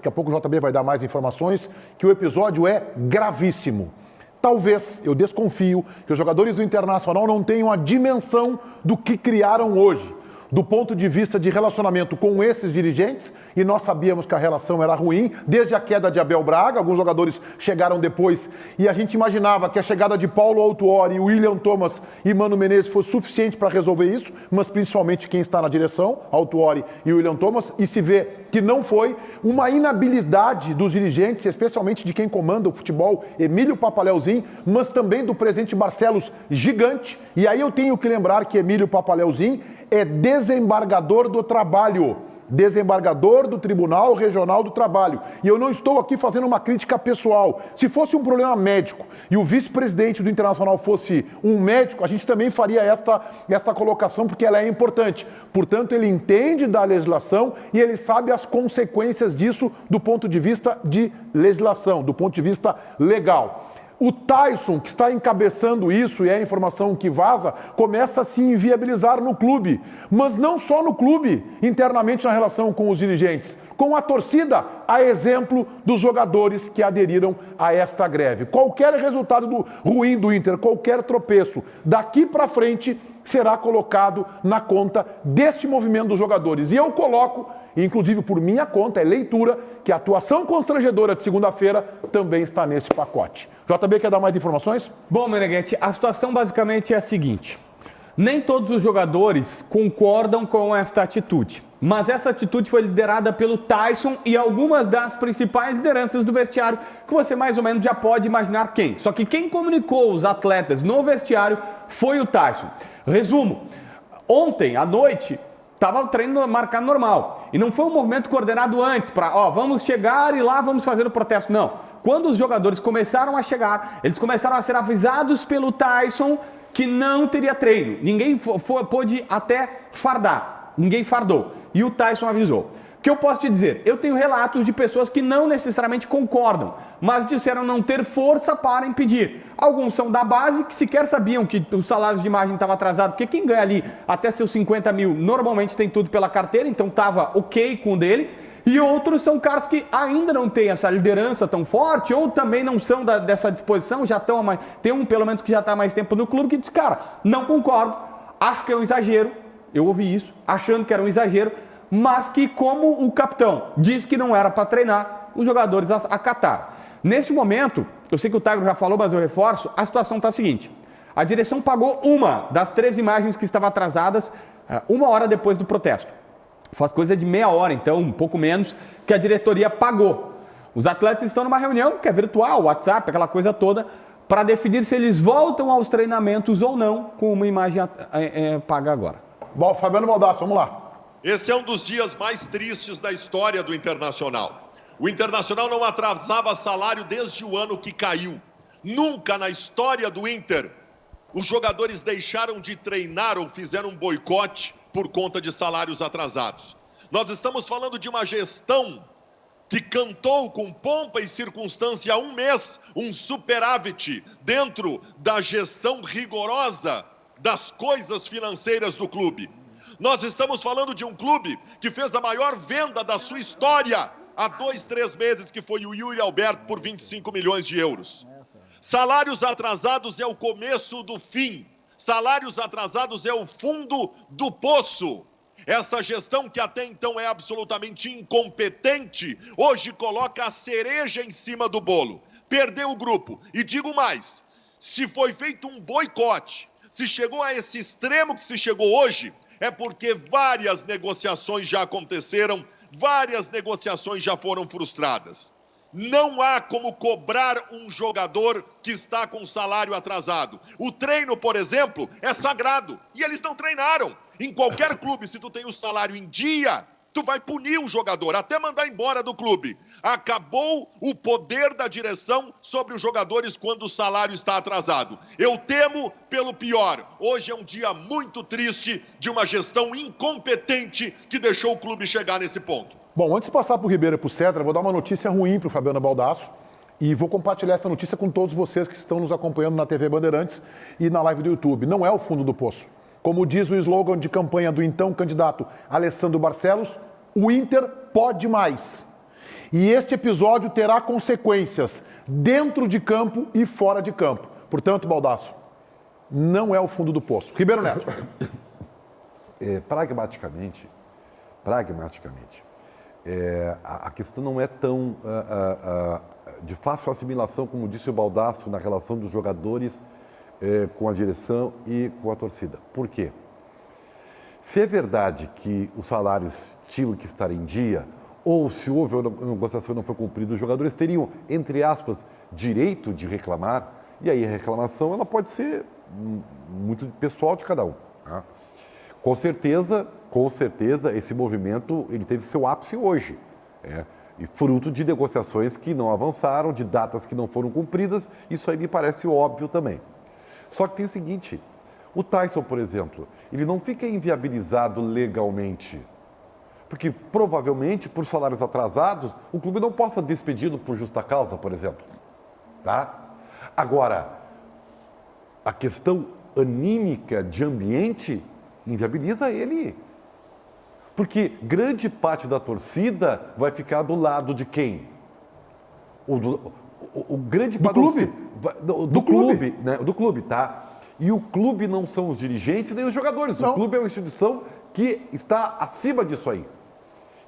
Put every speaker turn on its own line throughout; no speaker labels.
daqui a pouco o JB vai dar mais informações, que o episódio é gravíssimo. Talvez, eu desconfio, que os jogadores do Internacional não tenham a dimensão do que criaram hoje, do ponto de vista de relacionamento com esses dirigentes, e nós sabíamos que a relação era ruim, desde a queda de Abel Braga, alguns jogadores chegaram depois, e a gente imaginava que a chegada de Paulo Autuori, William Thomas e Mano Menezes fosse suficiente para resolver isso, mas principalmente quem está na direção, Autuori e William Thomas, e se vê que não foi uma inabilidade dos dirigentes, especialmente de quem comanda o futebol, Emílio Papaleuzinho, mas também do presidente Barcelos, gigante, e aí eu tenho que lembrar que Emílio Papaleuzinho é desembargador do trabalho, desembargador do Tribunal Regional do Trabalho. E eu não estou aqui fazendo uma crítica pessoal. Se fosse um problema médico e o vice-presidente do Internacional fosse um médico, a gente também faria esta colocação, porque ela é importante. Portanto, ele entende da legislação e ele sabe as consequências disso do ponto de vista de legislação, do ponto de vista legal. O Tyson, que está encabeçando isso, e é a informação que vaza, começa a se inviabilizar no clube. Mas não só no clube, internamente na relação com os dirigentes. Com a torcida, a exemplo dos jogadores que aderiram a esta greve. Qualquer resultado ruim do Inter, qualquer tropeço, daqui para frente, será colocado na conta deste movimento dos jogadores. E eu coloco, inclusive por minha conta, é leitura, que a atuação constrangedora de segunda-feira também está nesse pacote. JB, quer dar mais informações?
Bom, Meneghetti, a situação basicamente é a seguinte. Nem todos os jogadores concordam com esta atitude, mas essa atitude foi liderada pelo Tyson e algumas das principais lideranças do vestiário, que você mais ou menos já pode imaginar quem. Só que quem comunicou os atletas no vestiário foi o Tyson. Resumo, ontem à noite estava o treino marcado normal e não foi um movimento coordenado antes para, vamos chegar e lá vamos fazer o protesto, não. Quando os jogadores começaram a chegar, eles começaram a ser avisados pelo Tyson que não teria treino. Ninguém pôde até fardar. Ninguém fardou. E o Tyson avisou. O que eu posso te dizer? Eu tenho relatos de pessoas que não necessariamente concordam, mas disseram não ter força para impedir. Alguns são da base, que sequer sabiam que os salários de imagem estavam atrasados, porque quem ganha ali até seus 50 mil normalmente tem tudo pela carteira, então estava ok com o dele. E outros são caras que ainda não têm essa liderança tão forte ou também não são dessa disposição, já estão mais. Tem um, pelo menos, que já está há mais tempo no clube que diz, cara, não concordo, acho que é um exagero, eu ouvi isso, achando que era um exagero, mas que como o capitão disse que não era para treinar, os jogadores acataram. Nesse momento, eu sei que o Tiago já falou, mas eu reforço, a situação está a seguinte, a direção pagou uma das 3 imagens que estavam atrasadas 1 hora depois do protesto. Faz coisa de meia hora, então, um pouco menos, que a diretoria pagou. Os atletas estão numa reunião, que é virtual, WhatsApp, aquela coisa toda, para definir se eles voltam aos treinamentos ou não, com uma imagem paga agora.
Bom, Fabiano Baldassi, vamos lá.
Esse é um dos dias mais tristes da história do Internacional. O Internacional não atrasava salário desde o ano que caiu. Nunca na história do Inter, os jogadores deixaram de treinar ou fizeram um boicote por conta de salários atrasados. Nós estamos falando de uma gestão que cantou com pompa e circunstância há um mês um superávit dentro da gestão rigorosa das coisas financeiras do clube. Nós estamos falando de um clube que fez a maior venda da sua história há 2, 3 meses, que foi o Yuri Alberto por 25 milhões de euros. Salários atrasados é o começo do fim. Salários atrasados é o fundo do poço. Essa gestão, que até então é absolutamente incompetente, hoje coloca a cereja em cima do bolo. Perdeu o grupo. E digo mais, se foi feito um boicote, se chegou a esse extremo que se chegou hoje, é porque várias negociações já aconteceram, várias negociações já foram frustradas. Não há como cobrar um jogador que está com salário atrasado. O treino, por exemplo, é sagrado. E eles não treinaram. Em qualquer clube, se tu tem o salário em dia, tu vai punir o jogador, até mandar embora do clube. Acabou o poder da direção sobre os jogadores quando o salário está atrasado. Eu temo pelo pior. Hoje é um dia muito triste de uma gestão incompetente que deixou o clube chegar nesse ponto.
Bom, antes de passar para o Ribeiro e para o Cedra, vou dar uma notícia ruim para o Fabiano Baldasso e vou compartilhar essa notícia com todos vocês que estão nos acompanhando na TV Bandeirantes e na live do YouTube. Não é o fundo do poço. Como diz o slogan de campanha do então candidato Alessandro Barcelos, o Inter pode mais. E este episódio terá consequências dentro de campo e fora de campo. Portanto, Baldasso, não é o fundo do poço. Ribeiro Neto.
Pragmaticamente, a questão não é tão de fácil assimilação, como disse o Baldasso, na relação dos jogadores com a direção e com a torcida. Por quê? Se é verdade que os salários tinham que estar em dia, ou se houve uma negociação e não foi cumprida, os jogadores teriam, entre aspas, direito de reclamar, e aí a reclamação ela pode ser muito pessoal de cada um. Tá? Com certeza, esse movimento ele teve seu ápice hoje. E fruto de negociações que não avançaram, de datas que não foram cumpridas, isso aí me parece óbvio também. Só que tem o seguinte, o Tyson, por exemplo, ele não fica inviabilizado legalmente, porque provavelmente, por salários atrasados, o clube não possa despedi-lo por justa causa, por exemplo. Tá? Agora, a questão anímica de ambiente inviabiliza ele. Porque grande parte da torcida vai ficar do lado de quem? O grande parte do clube, né? Do clube, tá? E o clube não são os dirigentes nem os jogadores.
Não.
O clube é uma instituição que está acima disso aí.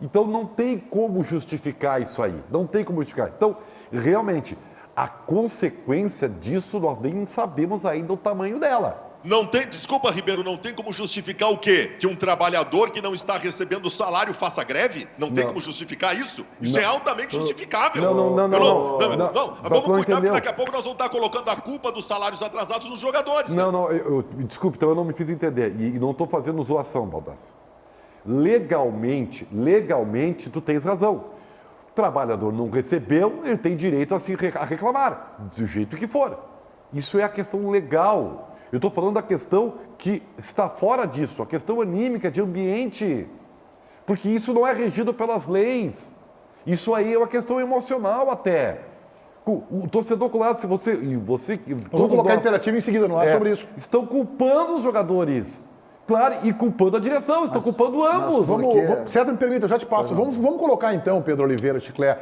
Então não tem como justificar isso aí. Não tem como justificar. Então, realmente, a consequência disso nós nem sabemos ainda o tamanho dela.
Não tem, desculpa, Ribeiro, não tem como justificar o quê? Que um trabalhador que não está recebendo salário faça greve? Não tem como justificar isso? Isso é altamente justificável.
Não.
Vamos cuidar, porque daqui a pouco nós vamos estar colocando a culpa dos salários atrasados nos jogadores. Né?
Desculpe, então eu não me fiz entender. E não estou fazendo zoação, Baldasso. Legalmente, tu tens razão. O trabalhador não recebeu, ele tem direito a reclamar, do jeito que for. Isso é a questão legal. Eu estou falando da questão que está fora disso, a questão anímica, de ambiente. Porque isso não é regido pelas leis. Isso aí é uma questão emocional até. O torcedor, claro, se você...
Vamos colocar interativo em seguida, não é sobre isso.
Estão culpando os jogadores. Claro, e culpando a direção, estão culpando ambos.
Certo, me permita, eu já te passo. Vamos colocar então, Pedro Oliveira, Chiclé,